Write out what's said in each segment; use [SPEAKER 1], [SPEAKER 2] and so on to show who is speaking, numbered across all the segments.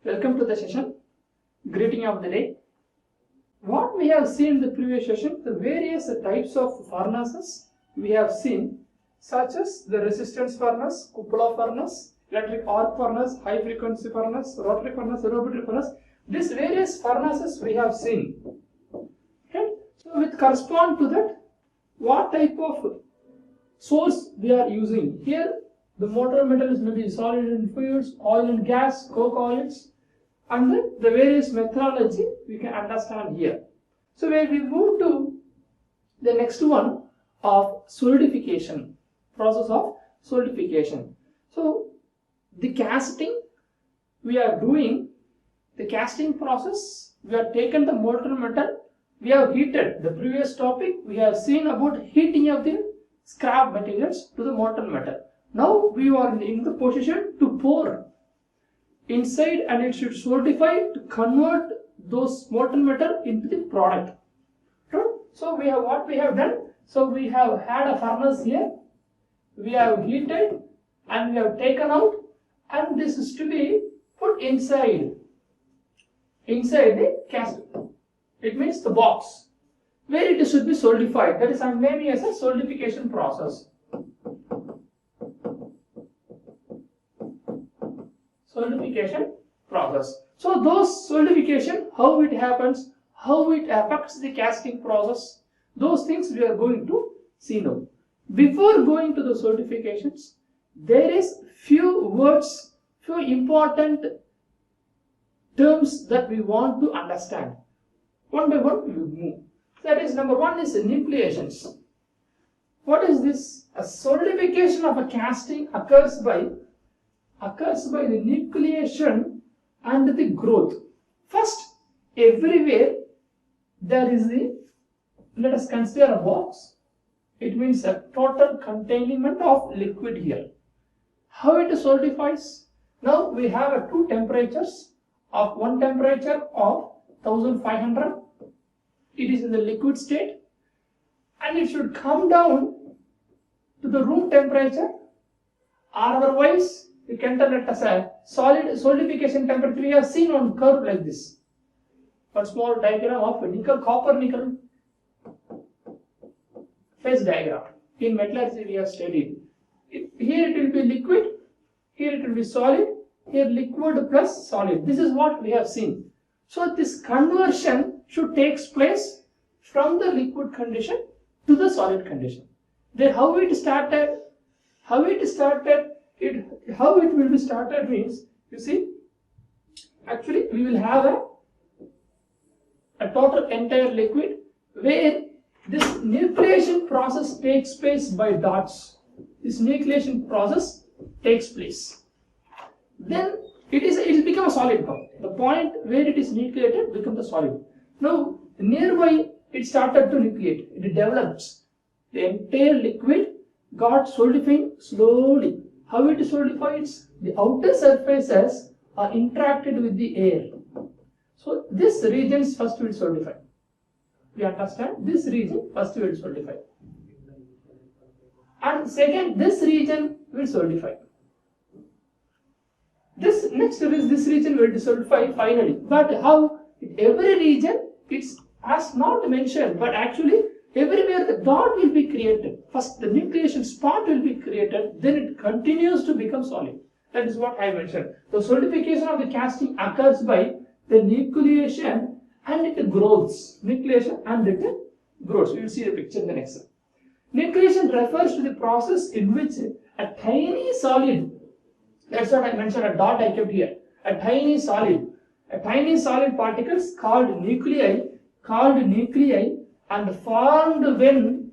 [SPEAKER 1] Welcome to the session. Greeting of the day. What we have seen in the previous session, the various types of furnaces we have seen, such as the resistance furnace, cupola furnace, electric arc furnace, high frequency furnace, rotary furnace, rotary furnace. These various furnaces we have seen. Okay? So with correspond to that, what type of source we are using. Here the motor metals may be solid and fluids, oil and gas, coke oils, and then the various methodology we can understand here. So when we move to the next one of solidification, process of solidification. So the casting we are doing, the casting process, we have taken the molten metal, we have heated. The previous topic we have seen about heating of the scrap materials to the molten metal. Now we are in the position to pour inside, and it should solidify to convert those molten metal into the product. So we have what we have done. So we have had a furnace here, we have heated and we have taken out, and this is to be put inside the casting. It means the box where it should be solidified. That is I'm naming as a solidification process. Solidification process. So those solidification, how it happens, how it affects the casting process, those things we are going to see now. Before going to the solidifications, there is few words, few important terms that we want to understand. One by one we will move. That is, number one is nucleations. What is this? A solidification of a casting occurs by the nucleation and the growth. First, everywhere there is the, let us consider a box. It means a total containment of liquid here. How it solidifies? Now we have two temperatures. Of one temperature of 1500, it is in the liquid state, and it should come down to the room temperature, otherwise we can tell it as a solid solidification temperature. We have seen on curve like this. One small diagram of nickel, copper, nickel phase diagram. In metallurgy we have studied. Here it will be liquid, here it will be solid, here liquid plus solid. This is what we have seen. So this conversion should take place from the liquid condition to the solid condition. Then how it will be started means, you see, actually we will have a total entire liquid where this nucleation process takes place by dots. This nucleation process takes place. Then it becomes a solid now. The point where it is nucleated becomes a solid. Now nearby it started to nucleate. It develops. The entire liquid got solidifying slowly. How it solidifies? The outer surfaces are interacted with the air. So this region first will solidify. We understand? This region first will solidify. And second, this region will solidify. This next is this region will solidify finally. But how? Every region, it's as not mentioned, but actually everywhere the dot will be created. First the nucleation spot will be created, then it continues to become solid. That is what I mentioned. The solidification of the casting occurs by the nucleation and it grows. Nucleation and it grows. We will see the picture in the next slide. Nucleation refers to the process in which a tiny solid, that's what I mentioned, a dot I kept here, a tiny solid particles called nuclei and formed when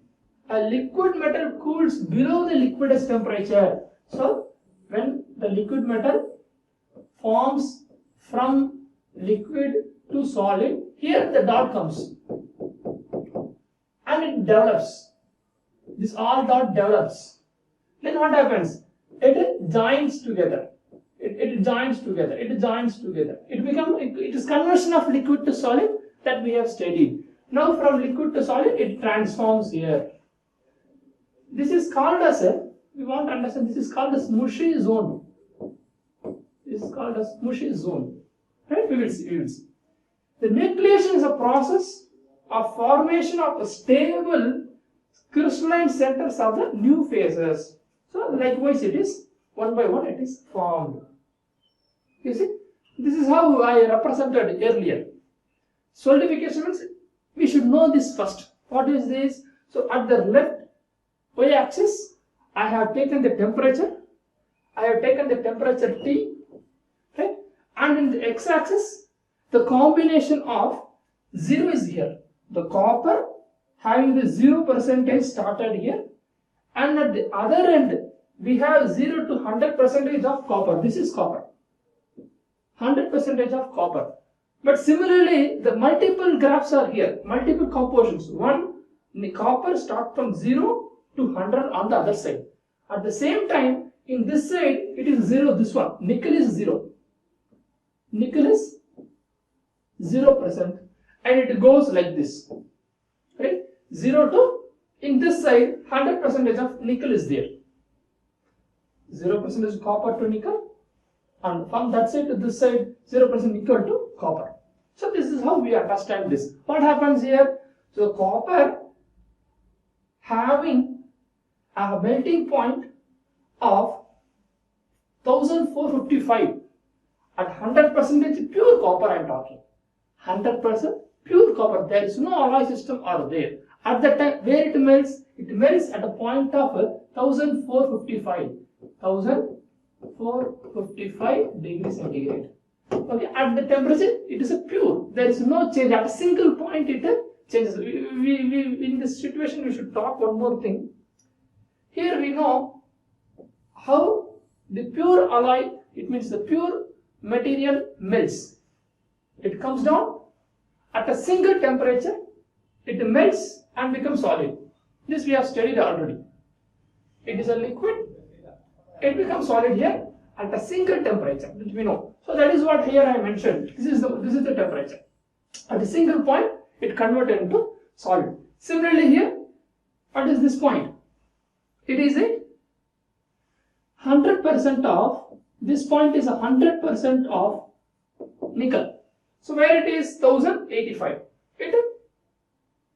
[SPEAKER 1] a liquid metal cools below the liquidus temperature. So when the liquid metal forms from liquid to solid, here the dot comes and it develops. This all dot develops. Then what happens? It joins together. It joins together. It is conversion of liquid to solid that we have studied. Now from liquid to solid, it transforms here. This is called as we want to understand, this is called as mushy zone. This is called as mushy zone. Right? We will see. We will see. The nucleation is a process of formation of a stable crystalline centers of the new phases. So likewise it is one by one it is formed. You see, this is how I represented earlier. Solidification means we should know this first. What is this? So at the left y-axis, I have taken the temperature. I have taken the temperature T, right? And in the x-axis, the combination of 0 is here. The copper having the 0% started here, and at the other end we have 0 to 100% of copper. This is copper. 100% of copper. But similarly, the multiple graphs are here, multiple compositions. One, the copper start from 0 to 100 on the other side. At the same time, in this side, it is 0, this one. Nickel is 0. Nickel is 0%. And it goes like this. Right? 0 to, in this side, 100% of nickel is there. 0% is copper to nickel. And from that side to this side, 0% nickel to copper. So this is how we understand this. What happens here? So copper having a melting point of 1455 at 100% pure copper I am talking. 100% pure copper. There is no alloy system or there. At the time where it melts at a point of 1455. 1455 degrees centigrade. Okay, at the temperature it is a pure. There is no change. At a single point it changes. In this situation we should talk one more thing. Here we know how the pure alloy, it means the pure material melts. It comes down at a single temperature, it melts and becomes solid. This we have studied already. It is a liquid, it becomes solid here at a single temperature, which we know. So that is what here I mentioned. This is the temperature. At a single point, it converted into solid. Similarly here, what is this point? It is a 100% of, this point is 100% of nickel. So where it is 1085, it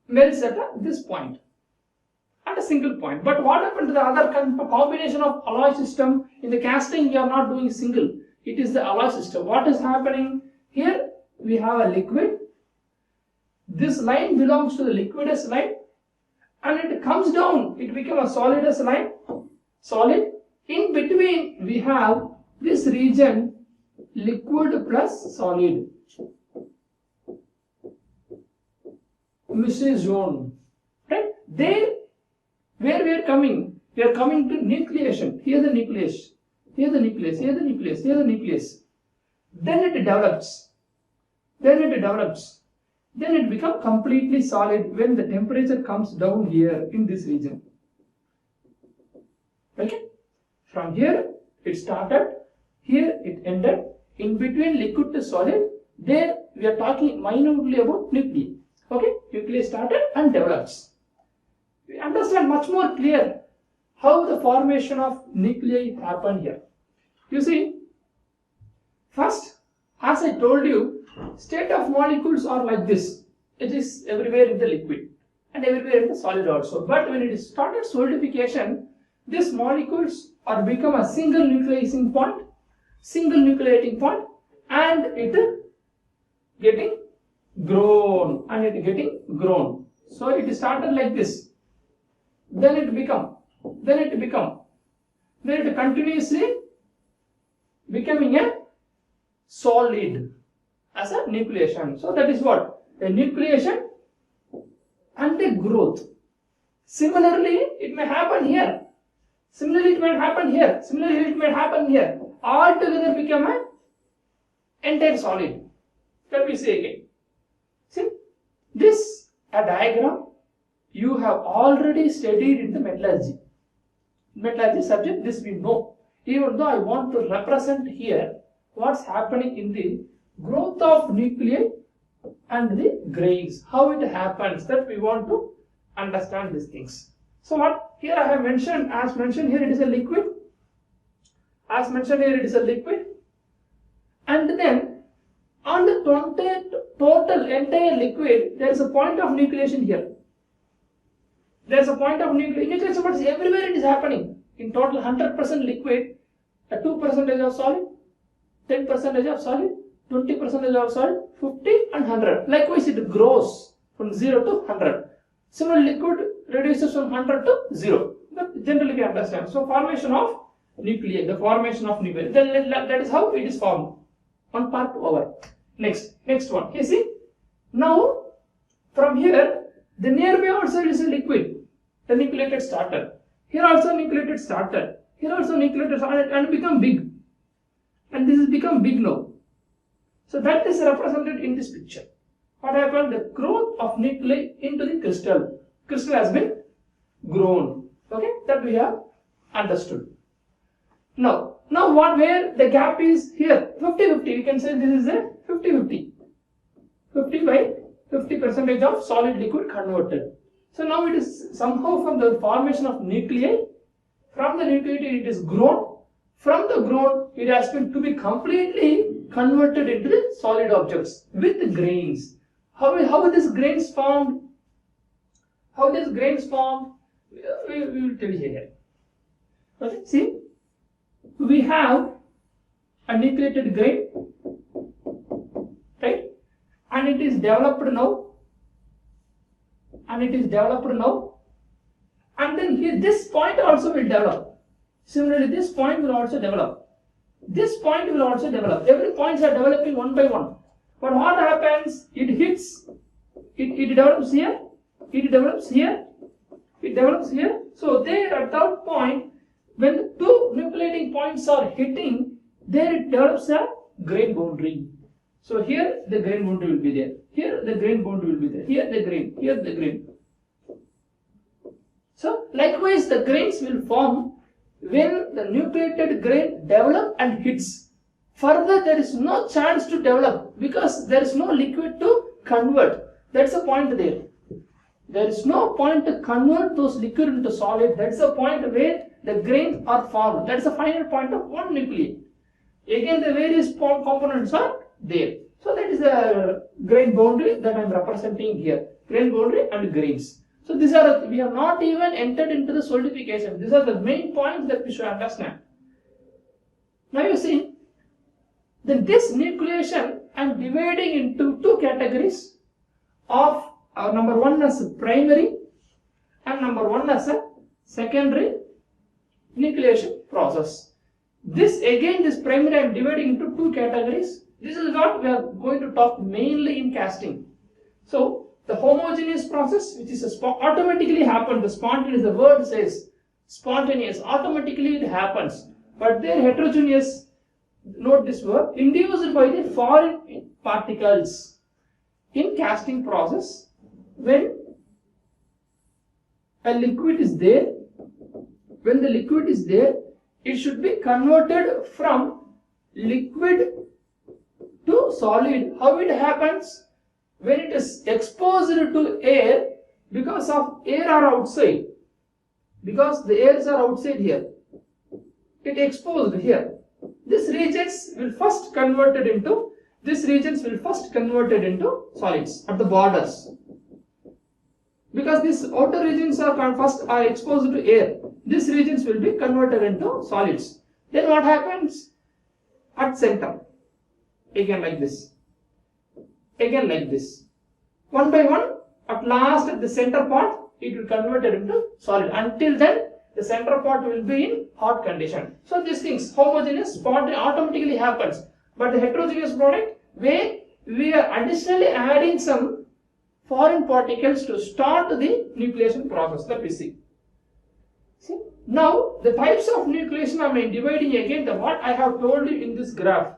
[SPEAKER 1] melts at this point, at a single point. But what happened to the other combination of alloy system? In the casting we are not doing single, it is the alloy system. What is happening? Here we have a liquid. This line belongs to the liquidous line, and it comes down, it becomes a solidus line, solid. In between we have this region, liquid plus solid, mystery zone, right? There, where we are coming to nucleation. Here the nucleus, here the nucleus, here the nucleus, here the nucleus. Then it develops, then it becomes completely solid when the temperature comes down here in this region. Okay? From here it started, here it ended. In between liquid to solid, there we are talking minutely about nuclei. Okay? Nuclei started and develops. We understand much more clear how the formation of nuclei happen here. You see, first, as I told you, state of molecules are like this. It is everywhere in the liquid and everywhere in the solid also. But when it is started solidification, these molecules are become a single nucleating point, single nucleating point, and it getting grown and it getting grown. So it started like this. Then it continuously becoming a solid as a nucleation. So that is what? A nucleation and a growth. Similarly, it may happen here. Similarly, it may happen here. Similarly, it may happen here. All together become an entire solid. Let me say again. See, this a diagram you have already studied in the metallurgy. Metallurgy subject, this we know. Even though I want to represent here what's happening in the growth of nuclei and the grains, how it happens, that we want to understand these things. So what here I have mentioned, as mentioned here it is a liquid, as mentioned here it is a liquid, and then On the total entire liquid, there is a point of nucleation here. There is a point of nucleation, but everywhere it is happening. In total 100% liquid, 2% of solid, 10% of solid, 20% of solid, 50 and 100. Likewise, it grows from 0 to 100. Similarly, liquid reduces from 100 to 0. But generally we understand. So formation of nuclei, the formation of nuclei. Then that is how it is formed. One part over. Next one. You see, now from here, the nearby also is a liquid, the nucleated starter. Here also nucleated starter. Here also nucleated starter and become big. And this has become big now. So that is represented in this picture. What happened? The growth of nuclei into the crystal. Crystal has been grown. Okay, that we have understood. Now where the gap is here, 50-50. We can say this is a 50-50. 50 by 50% of solid liquid converted. So now it is somehow from the formation of nuclei. From the nucleated it is grown. From the grown it has been to be completely converted into the solid objects with the grains. How these grains formed? How these grains formed? We will tell you here. Okay, see, we have a nucleated grain, right? And it is developed now. And then here this point also will develop. Similarly, this point will also develop. This point will also develop. Every points are developing one by one. But what happens? It hits. It develops here. It develops here. It develops here. So there at that point, when the two nucleating points are hitting, there it develops a grain boundary. So here the grain boundary will be there. Here the grain boundary will be there. Here the grain. Here the grain. So likewise the grains will form when the nucleated grain develops and hits. Further there is no chance to develop because there is no liquid to convert. That's the point there. There is no point to convert those liquid into solid. That's the point where the grains are formed. That's the final point of one nuclei. Again the various components are there. So that is the grain boundary that I am representing here. Grain boundary and grains. So these are, we have not even entered into the solidification. These are the main points that we should understand. Now you see, then this nucleation I am dividing into two categories of number one as primary and number one as a secondary nucleation process. This primary I am dividing into two categories. This is what we are going to talk mainly in casting. So the homogeneous process, which is automatically happens, the spontaneous, the word says spontaneous, automatically it happens. But there heterogeneous, note this word, induced by the foreign particles. In casting process, when a liquid is there, it should be converted from liquid to solid. How it happens? When it is exposed to air, because of air are outside, because the airs are outside here, it exposed here. These regions will first converted into solids at the borders. Because these outer regions are exposed to air, these regions will be converted into solids. Then what happens? At center, again like this. Again like this. One by one, at last at the center part, it will convert it into solid. Until then, the center part will be in hot condition. So these things, homogeneous, spontaneous, automatically happens. But the heterogeneous product, where we are additionally adding some foreign particles to start the nucleation process that we see. See? Now, the types of nucleation I am dividing again what I have told you in this graph.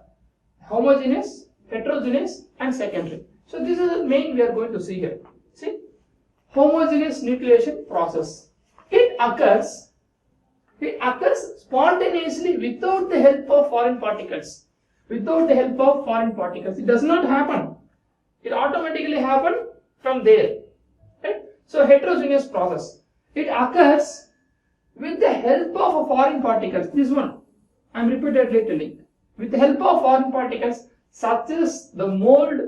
[SPEAKER 1] Homogeneous, heterogeneous and secondary. So this is the main we are going to see here. See, homogeneous nucleation process. It occurs spontaneously without the help of foreign particles. It does not happen. It automatically happens from there. Right? So heterogeneous process. It occurs with the help of foreign particles. This one I am repeatedly telling. With the help of foreign particles, such as the mold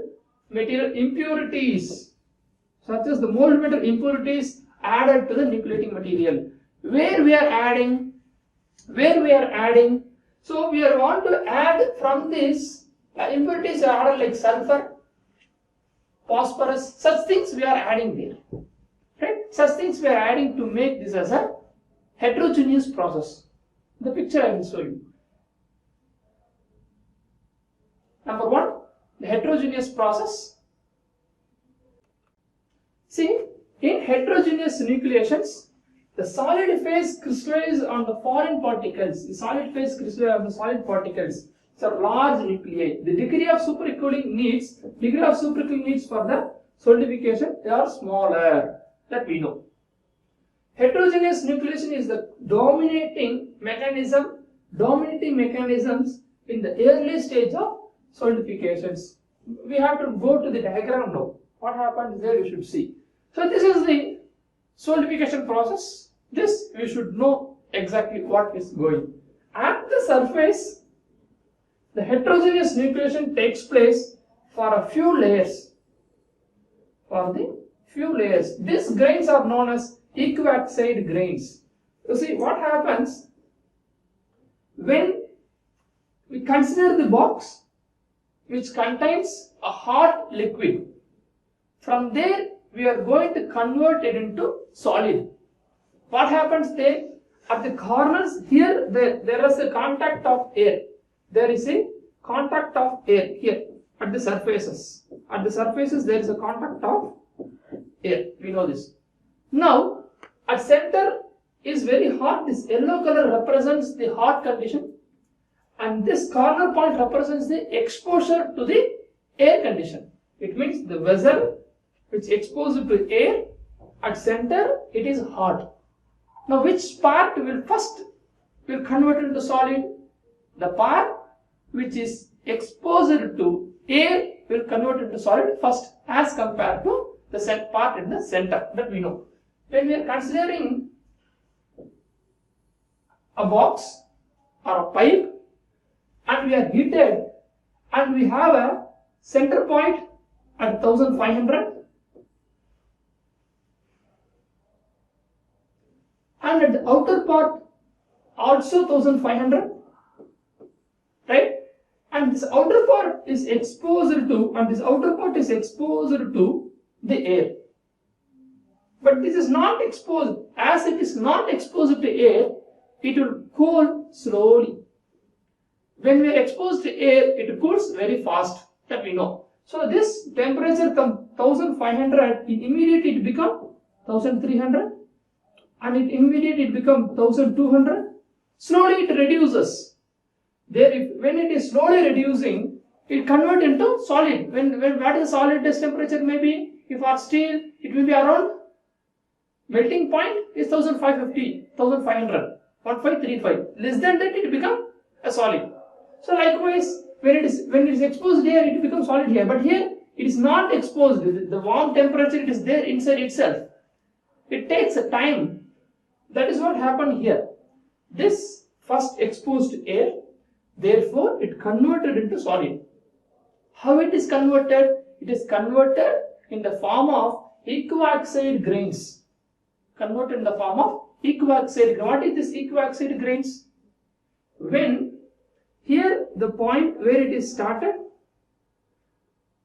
[SPEAKER 1] material impurities, added to the nucleating material. Where we are adding, so we are want to add from this impurities are added like sulfur, phosphorus, such things we are adding there, right? Such things we are adding to make this as a heterogeneous process. The picture I will show you. Number one, the heterogeneous process. See, in heterogeneous nucleations, the solid phase crystallizes on the foreign particles. The solid phase crystallizes on the solid particles. It's a large nuclei. The degree of supercooling needs for the solidification, they are smaller. That we know. Heterogeneous nucleation is the dominating mechanisms in the early stage of solidifications. We have to go to the diagram now. What happens there you should see. So this is the solidification process. This we should know exactly what is going. At the surface, the heterogeneous nucleation takes place for a few layers. These grains are known as equiaxide grains. You see what happens when we consider the box which contains a hot liquid. From there we are going to convert it into solid. What happens there? At the corners here there is a contact of air. There is a contact of air here at the surfaces. At the surfaces there is a contact of air. We know this. Now at center is very hot. This yellow color represents the hot condition, and this corner point represents the exposure to the air condition. It means the vessel which exposed to air, at center it is hot. Now which part will convert into solid? The part which is exposed to air will convert into solid first as compared to the part in the center, that we know. When we are considering a box or a pipe and we are heated and we have a center point at 1500 and at the outer part also 1500, right? And this outer part is exposed to the air. But this is not exposed. As it is not exposed to air, it will cool slowly. When we are exposed to air, it cools very fast, that we know. So this temperature from 1500, immediately it become 1300, and it become 1200. Slowly it reduces. When it is slowly reducing, it converts into solid. What is the solid test temperature may be? If for steel, it will be around melting point is 1550, 1500, 1535. Less than that, it become a solid. So likewise, when it is exposed here, it becomes solid here. But here, it is not exposed. The warm temperature, it is there inside itself. It takes a time. That is what happened here. This first exposed air, therefore, it converted into solid. How it is converted? It is converted in the form of equiaxide grains. What is this equiaxide grains? When here the point where it is started,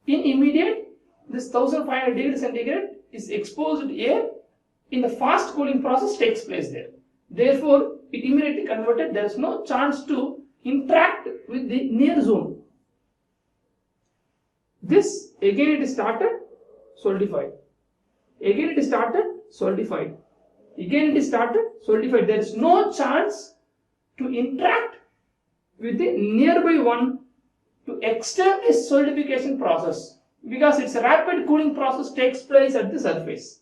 [SPEAKER 1] in immediate this 1500 degrees centigrade is exposed air, in the fast cooling process takes place there. Therefore, it immediately converted. There is no chance to interact with the near zone. This again it is started, solidified. Again it is started, solidified. Again it is started, solidified. There is no chance to interact with the nearby one to extend this solidification process, because its rapid cooling process takes place at the surface.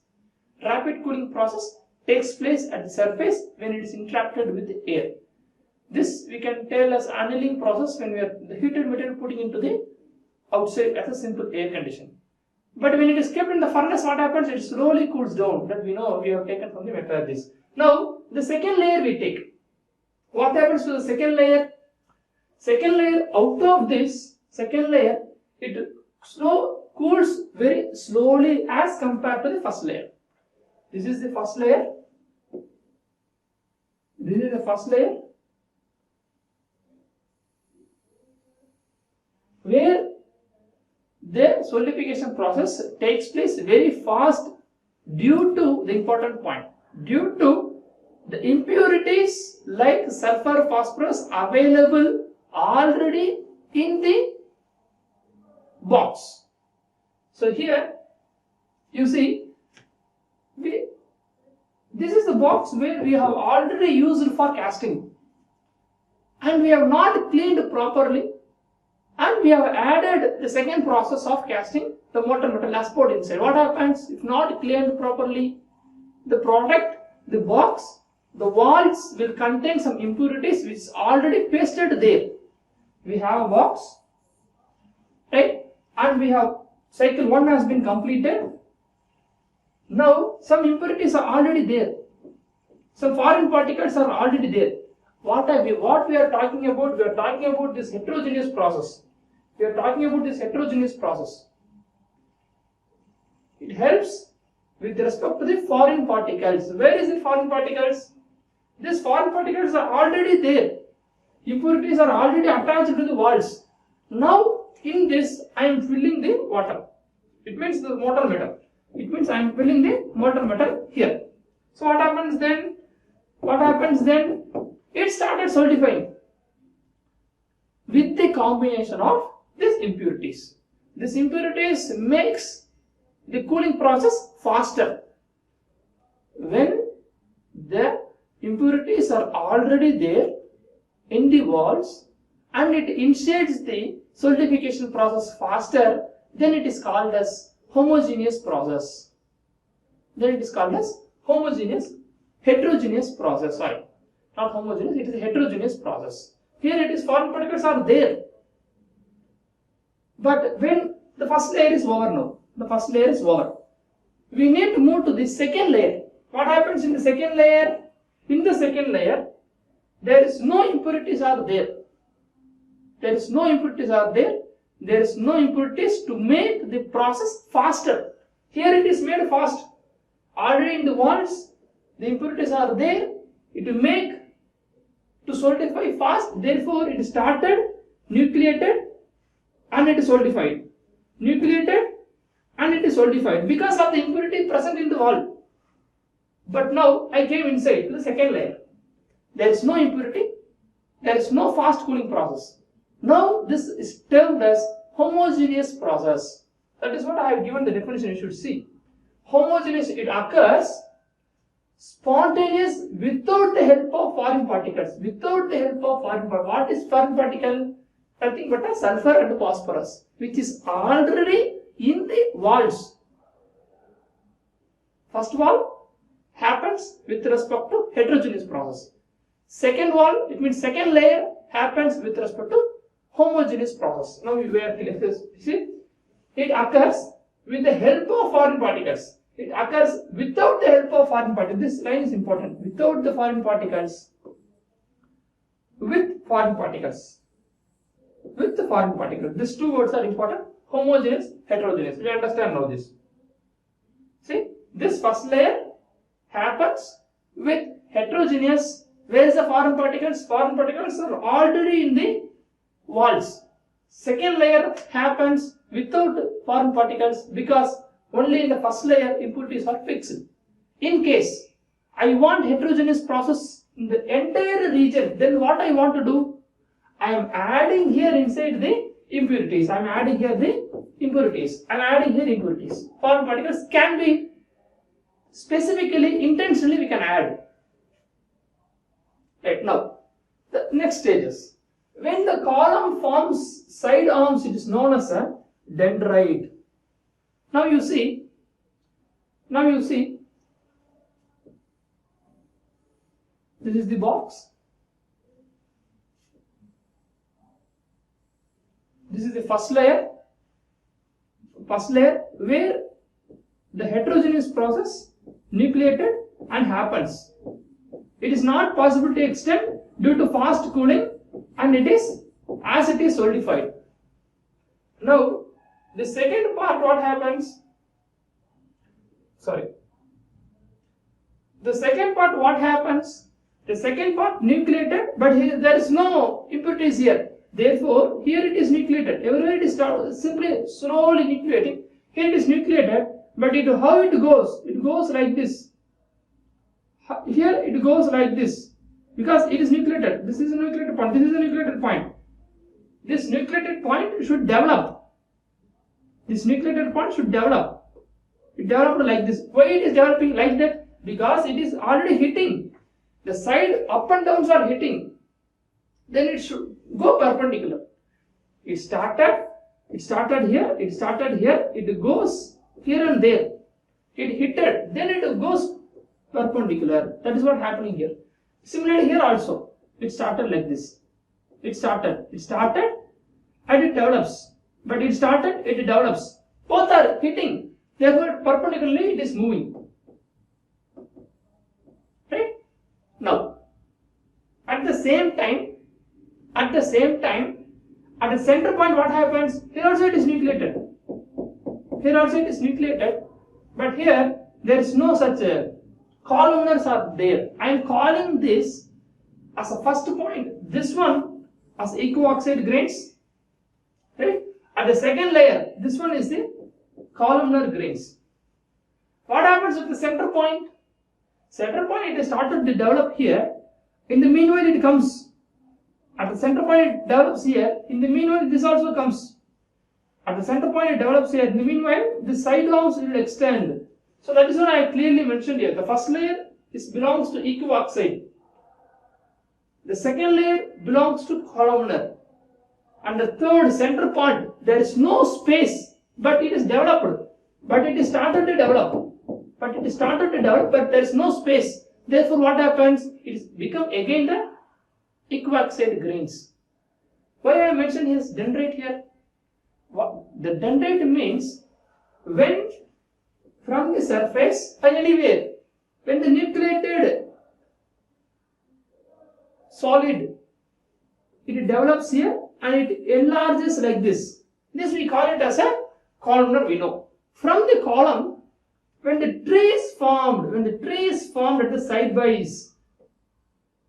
[SPEAKER 1] Rapid cooling process takes place at the surface when it is interacted with the air. This we can tell as annealing process when we are the heated material putting into the outside as a simple air condition. But when it is kept in the furnace, what happens? It slowly cools down. That we know, we have taken from the metallurgists. Now, the second layer we take. What happens to the second layer? Second layer, out of this Second layer, it cools very slowly as compared to the first layer. This is the first layer. This is the first layer, where the solidification process takes place very fast due to the important point, due to the impurities like sulfur, phosphorus available already in the box. So here you see, this is the box where we have already used for casting, and we have not cleaned properly, and we have added the second process of casting the molten metal as poured inside. What happens if not cleaned properly? The product, the box, the walls will contain some impurities which is already pasted there. We have a box, right? And we have cycle 1 has been completed. Now some impurities are already there. Some foreign particles are already there. What we are talking about? We are talking about this heterogeneous process. We are talking about this heterogeneous process. It helps with respect to the foreign particles. Where is the foreign particles? These foreign particles are already there. Impurities are already attached to the walls. Now in this I am filling the water. It means the molten metal. It means I am filling the molten metal here. So what happens then? What happens then? It started solidifying with the combination of these impurities. These impurities makes the cooling process faster. When the impurities are already there in the walls and it initiates the solidification process faster, then it is called as homogeneous process. Then it is called as heterogeneous process. Sorry, not homogeneous, it is a heterogeneous process. Here it is foreign particles are there. But when the first layer is over now, the first layer is over, we need to move to the second layer. What happens in the second layer? In the second layer, there is no impurities are there. There is no impurities are there. There is no impurities to make the process faster. Here it is made fast. Already in the walls, the impurities are there. It will make to solidify fast. Therefore, it started, nucleated, and it is solidified. Nucleated, and it is solidified because of the impurity present in the wall. But now I came inside to the second layer. There is no impurity. There is no fast cooling process. Now this is termed as homogeneous process. That is what I have given the definition. You should see. Homogeneous, it occurs spontaneous without the help of foreign particles. Without the help of foreign particles. What is foreign particle? Nothing but a sulfur and phosphorus, which is already in the walls. First wall happens with respect to heterogeneous process. Second wall, it means second layer, happens with respect to homogeneous process. Now we are clear. See, it occurs with the help of foreign particles. It occurs without the help of foreign particles. This line is important. Without the foreign particles. With foreign particles. With the foreign particles. These two words are important. Homogeneous, heterogeneous. We understand now this. See, this first layer happens with heterogeneous. Where is the foreign particles? Foreign particles are already in the walls. Second layer happens without foreign particles because only in the first layer impurities are fixed. In case I want heterogeneous process in the entire region, then what I want to do? I am adding here inside the impurities. I am adding here the impurities. I am adding here impurities. Foreign particles can be specifically, intentionally we can add. Right, now, the next stages. When the column forms side arms, it is known as a dendrite. Now you see, this is the box. This is the first layer where the heterogeneous process nucleated and happens. It is not possible to extend due to fast cooling, and it is as it is solidified. Now, the second part, what happens? Sorry. The second part, what happens? The second part nucleated, but here there is no impurities here. Therefore, here it is nucleated. Everywhere it is simply slowly nucleating. Here it is nucleated, but how it goes? It goes like this. Here it goes like this, because it is nucleated. This is a nucleated point. This is a nucleated point. This nucleated point should develop. This nucleated point should develop. It developed like this. Why it is developing like that? Because it is already hitting. The side up and downs are hitting. Then it should go perpendicular. It started here, it goes here and there. It hit it, then it goes perpendicular. That is what happening here. Similarly here also, it started like this. It started and it develops. But it develops. Both are hitting. Therefore, perpendicularly it is moving. Right? Now, at the same time, at the center point, what happens? Here also it is nucleated. But here there is no such columnars are there. I am calling this as a first point. This one as equioxide grains. Right? At the second layer, this one is the columnar grains. What happens with the center point? Center point, it has started to develop here. In the meanwhile, it comes. At the center point, it develops here. In the meanwhile, this also comes. At the center point, it develops here. In the meanwhile, the side arms will extend. So that is what I clearly mentioned here. The first layer belongs to equioxide. The second layer belongs to columnar. And the third center point, there is no space, but it is developed. But it is started to develop. But there is no space. Therefore, what happens? It is become again the equioxide grains. Why I mentioned his dendrite here? The dendrite means when from the surface or anywhere, when the nucleated solid, it develops here and it enlarges like this. This we call it as a columnar, we know. From the column, when the tree is formed at the side base,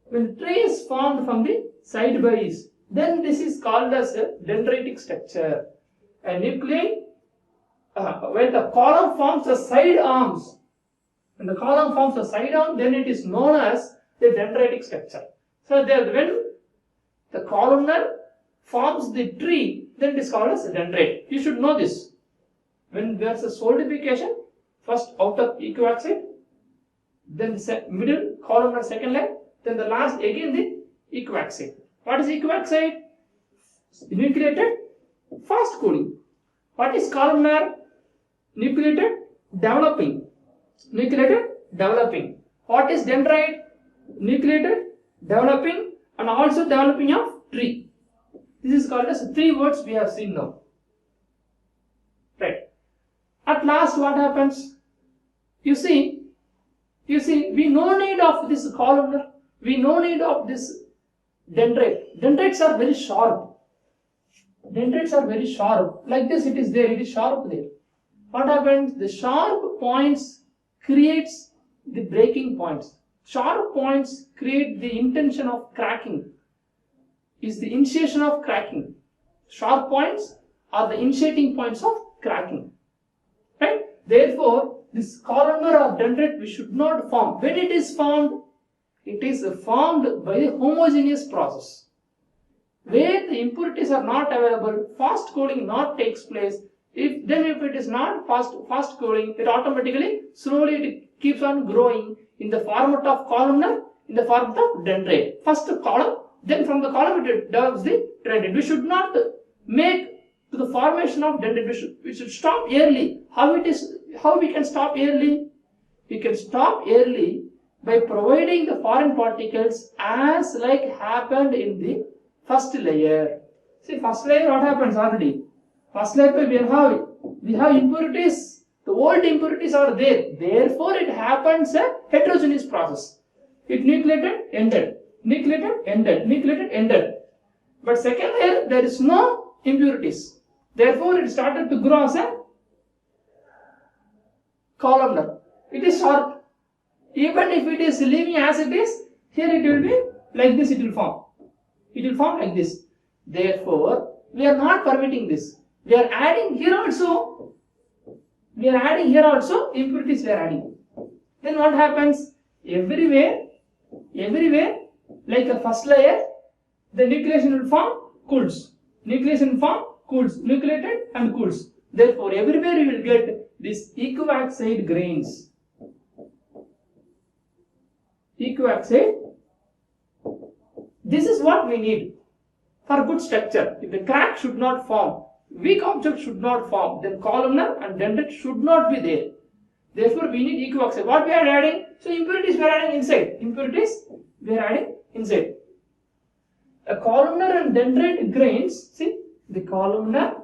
[SPEAKER 1] when the tree is formed from the side base, then this is called as a dendritic structure. A nuclei, when the column forms the side arms, then it is known as the dendritic structure. So when the columnar forms the tree, then it is called as a dendrite. You should know this. When there is a solidification, first outer equioxide, then the middle columnar second layer, then the last again the equioxide. What is equioxide? Nucleated, fast cooling. What is columnar? Nucleated, developing. What is dendrite? Nucleated, developing, and also developing of tree. This is called as 3 words we have seen now. Right. At last, what happens? You see, we no need of this columnar. We no need of this dendrite. Dendrites are very sharp. Like this, it is there. It is sharp there. What happens? The sharp points creates the breaking points. Sharp points create the intention of cracking. Is the initiation of cracking. Sharp points are the initiating points of cracking. Right? Therefore, this columnar or dendrite we should not form. When it is formed by a homogeneous process. Where the impurities are not available, fast cooling not takes place. If it is not fast cooling, it automatically slowly it keeps on growing in the format of columnar, in the format of dendrite. First column, then from the column it develops the dendrite. We should not make to the formation of dendrite. We should stop early. How we can stop early? We can stop early by providing the foreign particles as like happened in the first layer. See, first layer what happens already? First layer we have impurities. The old impurities are there. Therefore, it happens a heterogeneous process. It nucleated, ended. Nucleated, ended. Nucleated, ended. But second layer, there is no impurities. Therefore, it started to grow as a columnar. It is sharp. Even if it is leaving as it is, here it will be like this, it will form. It will form like this. Therefore, we are not permitting this. We are adding here also. We are adding here also impurities we are adding. Then what happens? Everywhere, like a first layer, the nucleation will form, cools. Nucleation will form, cools. Nucleated and cools. Therefore, everywhere you will get these equiaxide grains. Equiaxide. This is what we need for good structure. If the crack should not form, weak object should not form, then columnar and dendrite should not be there. Therefore, we need equiaxide. What we are adding? So, impurities we are adding inside. Impurities we are adding inside. A columnar and dendrite grains, see, the columnar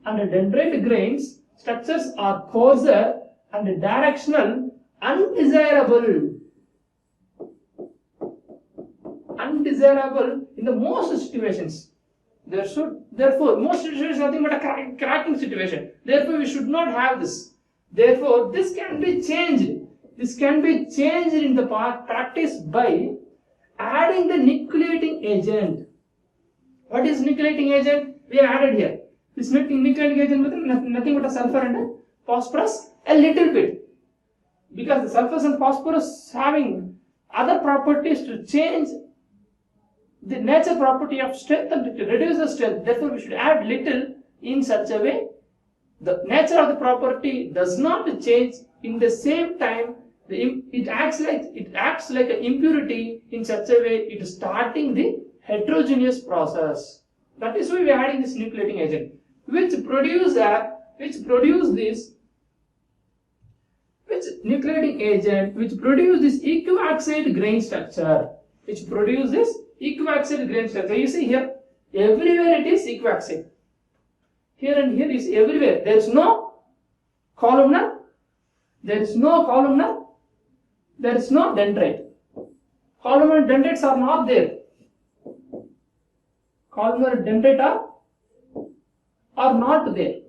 [SPEAKER 1] and the dendrite grains structures are coarser and directional, undesirable. Undesirable in the most situations. Therefore, most situations nothing but a cracking situation. Therefore, we should not have this. Therefore, this can be changed. This can be changed in the practice by adding the nucleating agent. What is nucleating agent? We have added here. This nucleating agent with nothing but a sulfur and a phosphorus, a little bit. Because the sulfur and phosphorus having other properties to change the nature property of strength and to reduce the strength. Therefore, we should add little in such a way the nature of the property does not change. In the same time, it acts like an impurity in such a way it is starting the heterogeneous process. That is why we are adding this nucleating agent, which produce this equiaxide grain structure. You see here, everywhere it is equiaxide. Here and here is everywhere. There is no columnar. There is no dendrite. Columnar and dendrites are not there. Columnar and dendrite are not there.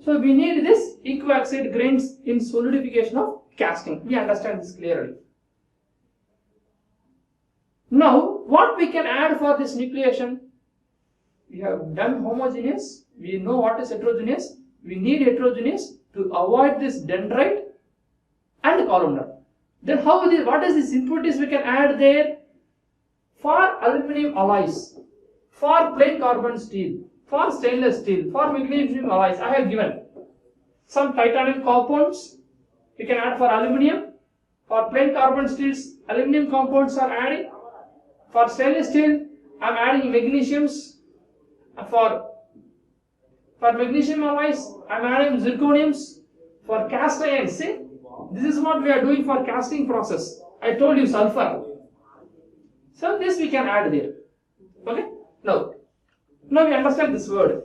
[SPEAKER 1] So we need this equiaxide grains in solidification of casting. We understand this clearly. Now, what we can add for this nucleation? We have done homogeneous. We know what is heterogeneous. We need heterogeneous to avoid this dendrite and columnar. Then what is this impurities we can add there? For aluminum alloys, for plain carbon steel, for stainless steel, for magnesium alloys, I have given some titanium compounds we can add for aluminum. For plain carbon steels, aluminum compounds are adding. For stainless steel, I am adding magnesiums. For magnesium alloys, I am adding zirconiums. For cast iron, see, this is what we are doing for casting process. I told you sulfur. So this we can add there. Okay. Now we understand this word.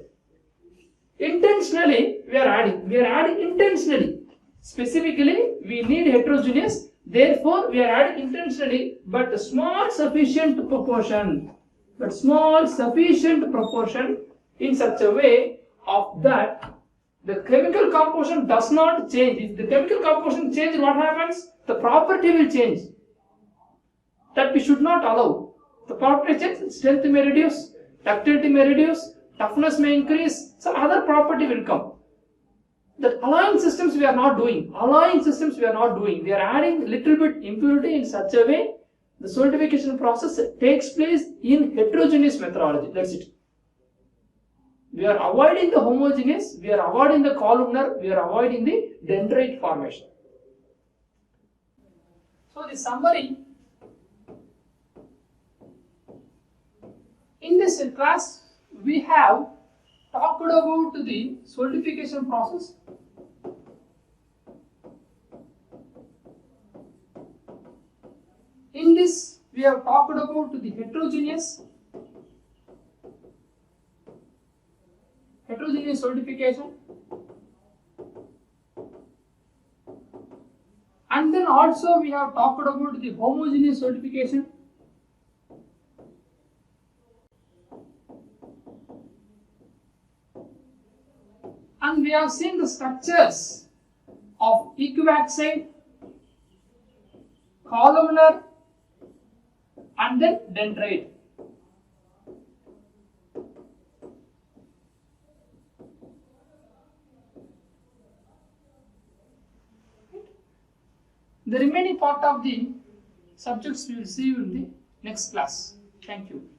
[SPEAKER 1] Intentionally, we are adding intentionally. Specifically, we need heterogeneous. Therefore, we are adding intentionally, but small sufficient proportion. In such a way of that the chemical composition does not change. If the chemical composition changes, what happens? The property will change. That we should not allow. The property changes, strength may reduce, ductility may reduce, toughness may increase, some other property will come. The alloying systems we are not doing. We are adding little bit impurity in such a way the solidification process takes place in heterogeneous methodology. That's it. We are avoiding the homogeneous, we are avoiding the columnar, we are avoiding the dendrite formation. So the summary. In this class, we have talked about the solidification process. In this, we have talked about the heterogeneous solidification, and then also we have talked about the homogeneous solidification. And we have seen the structures of equivaxine, columnar, and then dendrite. The remaining part of the subjects we will see in the next class. Thank you.